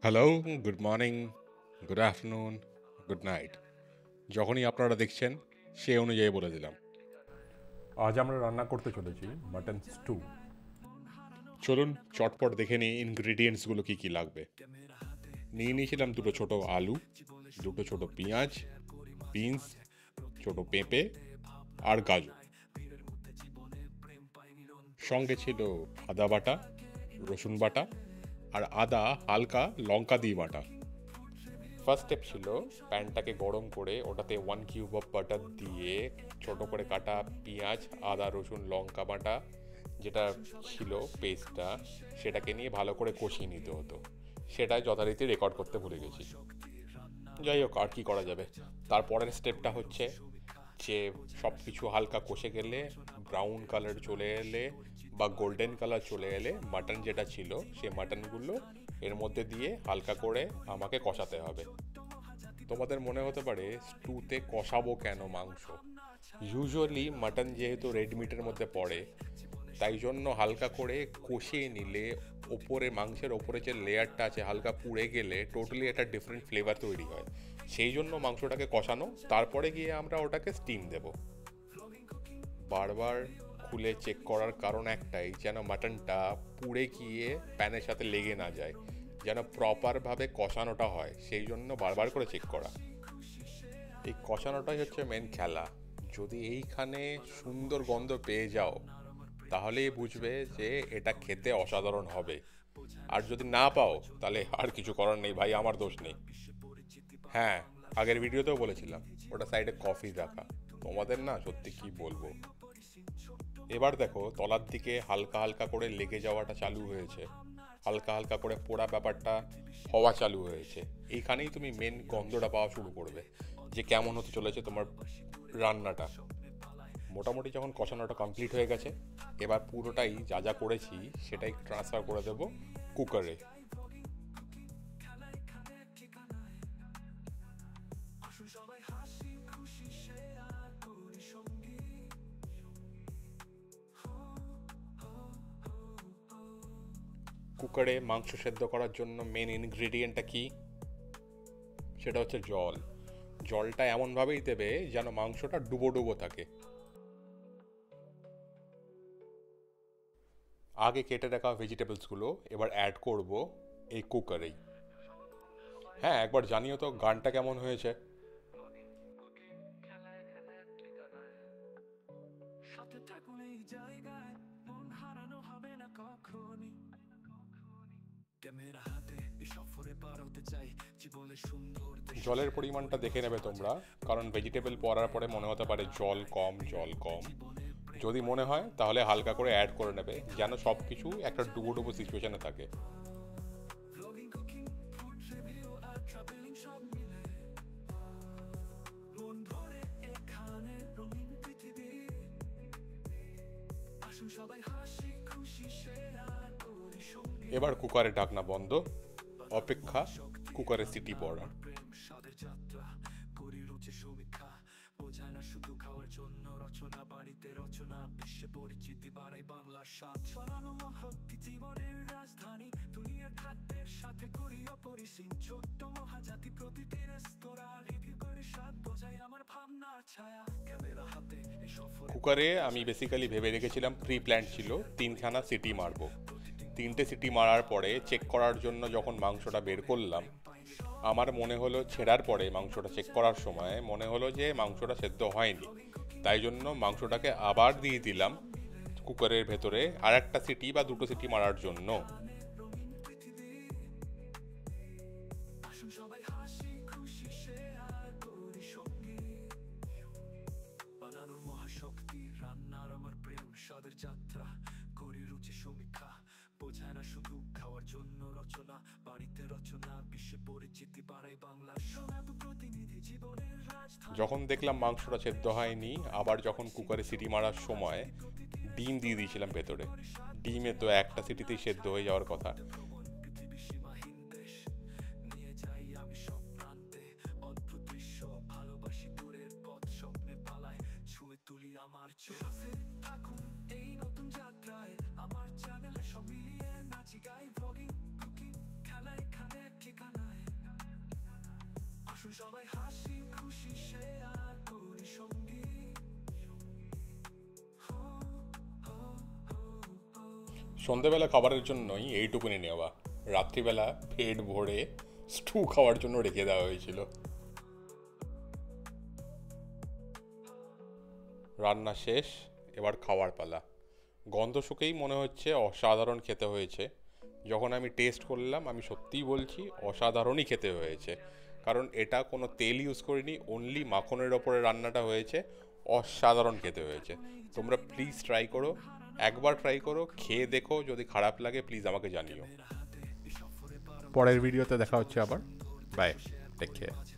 Hello, good morning, good afternoon, good night. যখনই আপনারা দেখছেন সেই অনুযায়ী বলে দিলাম। আজ আমরা রান্না করতে চলেছি মাটন স্টু। চলুন চটপট দেখে নিই ইনগ্রিডিয়েন্টসগুলো কী কী লাগবে। নিয়ে নিয়েছিলাম দুটো ছোট আলু, দুটো ছোট পেঁয়াজ, বিনস, ছোট পেঁপে আর গাজর। সঙ্গে ছিল আদা বাটা, রসুন বাটা আর আদা হালকা লঙ্কা দিয়ে বাটা। ফার্স্ট স্টেপ ছিল প্যানটাকে গরম করে ওটাতে 1 কিউব অফ বাটার দিয়ে ছোট করে কাটা পেঁয়াজ, আদা, রসুন, লঙ্কা বাটা যেটা ছিল পেস্টটা, সেটাকে নিয়ে ভালো করে কষিয়ে নিতে হতো। সেটাই যথারীতি রেকর্ড করতে ভুলে গেছি। যাই হোক, আর কি করা যাবে। তারপরের স্টেপটা হচ্ছে যে সব কিছু হালকা কষে গেলে, ব্রাউন কালার চলে এলে বা গোল্ডেন কালার চলে এলে মাটন যেটা ছিল সেই মাটনগুলো এর মধ্যে দিয়ে হালকা করে আমাকে কষাতে হবে। তোমাদের মনে হতে পারে স্টুতে কষাবো কেন মাংস? ইউজুয়ালি মাটন যেহেতু রেড মিটের মধ্যে পড়ে, তাই জন্য হালকা করে কষিয়ে নিলে ওপরে মাংসের ওপরে যে লেয়ারটা আছে হালকা পুড়ে গেলে টোটালি একটা ডিফারেন্ট ফ্লেভার তৈরি হয়। সেই জন্য মাংসটাকে কষানো, তারপরে গিয়ে আমরা ওটাকে স্টিম দেব। বারবার খুলে চেক করার কারণ একটাই, যেন মাটনটা পুড়ে গিয়ে প্যানের সাথে লেগে না যায়, যেন প্রপারভাবে কষানোটা হয়, সেই জন্য বারবার করে চেক করা। এই কষানোটাই হচ্ছে মেন খেলা। যদি এইখানে সুন্দর গন্ধ পেয়ে যাও তাহলেই বুঝবে যে এটা খেতে অসাধারণ হবে। আর যদি না পাও তাহলে আর কিছু করার নেই ভাই, আমার দোষ নেই। হ্যাঁ, আগের ভিডিওতেও বলেছিলাম ওটা সাইডে কফি রাখা। তোমাদের না সত্যি কি বলবো। এবার দেখো তলার দিকে হালকা হালকা করে লেগে যাওয়াটা চালু হয়েছে, হালকা হালকা করে পোড়া ব্যাপারটা হওয়া চালু হয়েছে। এইখানেই তুমি মেন গন্ধটা পাওয়া শুরু করবে যে কেমন হতে চলেছে তোমার রান্নাটা। মোটামুটি যখন কষানোটা কমপ্লিট হয়ে গেছে, এবার পুরোটাই যা যা করেছি সেটাই ট্রান্সফার করে দেব কুকারে। কুকারে মাংস সেদ্ধ করার জন্য মেন ইনগ্রেডিয়েন্টটা কি? সেটা হচ্ছে জল। জলটা এমনভাবেই দেবে যেন মাংসটা ডুবো ডুবো থাকে। আগে কেটে রাখা ভেজিটেবলসগুলো এবার অ্যাড করব এই কুকারেই। হ্যাঁ, একবার জানিও তো গানটা কেমন হয়েছে। জলের পরিমাণটা দেখে নেবে তোমরা, কারণ ভেজিটেবল পড়ার পরে মনে হতে পারে জল কম জল কম। যদি মনে হয় তাহলে হালকা করে অ্যাড করে নেবে, যেন সব কিছু একটা ডুবো ডুবো সিচুয়েশনে থাকে। এবার কুকারের ঢাকনা বন্ধ, অপেক্ষা কুকারের সিটি পড়ার। কুকারে আমি বেসিক্যালি ভেবে রেখেছিলাম, প্রি প্ল্যান্ট ছিল তিনখানা সিটি মারবো। তিনটে সিটি মারার পরে চেক করার জন্য যখন মাংসটা বের করলাম, আমার মনে হলো ছেঁড়ার পরে মাংসটা চেক করার সময় মনে হলো যে মাংসটা সেদ্ধ হয়নি। তাই জন্য মাংসটাকে আবার দিয়ে দিলাম কুকারের ভেতরে আর একটা সিটি বা দুটো সিটি মারার জন্য। যখন দেখলাম মাংসটা সেদ্ধ হয়নি, আবার যখন কুকারে সিটি মারার সময় ডিম দিয়ে দিয়েছিলাম ভেতরে। ডিমে তো একটা সিটিতেই সেদ্ধ হয়ে যাওয়ার কথা। সন্ধেবেলা খাবারের জন্যই এইটুকুনি নেওয়া, রাত্রিবেলা পেট ভরে স্টু খাওয়ার জন্য রেখে দেওয়া হয়েছিল। রান্না শেষ, এবার খাওয়ার পালা। গন্ধ শুকেই মনে হচ্ছে অসাধারণ খেতে হয়েছে। যখন আমি টেস্ট করলাম, আমি সত্যিই বলছি অসাধারণই খেতে হয়েছে, কারণ এটা কোনো তেল ইউজ করিনি, অনলি মাখনের ওপরে রান্নাটা হয়েছে। অসাধারণ খেতে হয়েছে। তোমরা প্লিজ ট্রাই করো, একবার ট্রাই করো, খেয়ে দেখো, যদি খারাপ লাগে প্লিজ আমাকে জানিও। পরের ভিডিওতে দেখা হচ্ছে আবার। Bye, take care.